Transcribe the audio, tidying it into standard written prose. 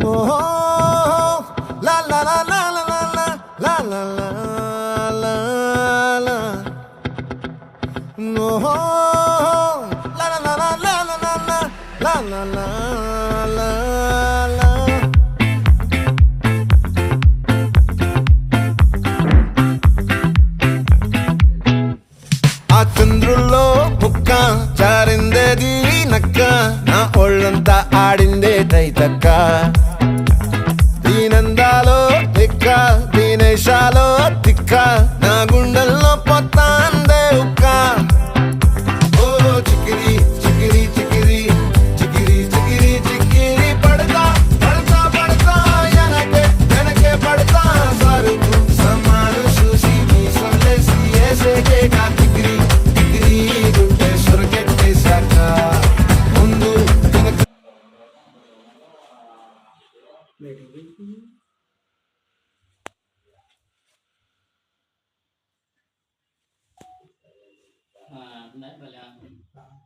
Oh, la la la la la la la la la la la. No, la la la la la la la la la la la la. ఆ చంద్రుల్లో ముక్క చారిందేది నక్క నా ఒళ్ళంతా ఆడిందే తైతక్క దీనందాలో తిక్క దీనేశాలో తిక్క నా గుండెల్లో పొత్తాందే ఉక్క ఓ చికిరి చికిరి చికిరి చికిరి చికిరి చికిరి పడతా పడతా పడతా ఎనకే ఎనకే పడతా సరుకు సమాను చూసి నీ సొల్లేసి ఏసేకే కా చికిరి చికిరి గుండె సొరకెట్టేశాక ముందు వెనక हाँ नहीं भले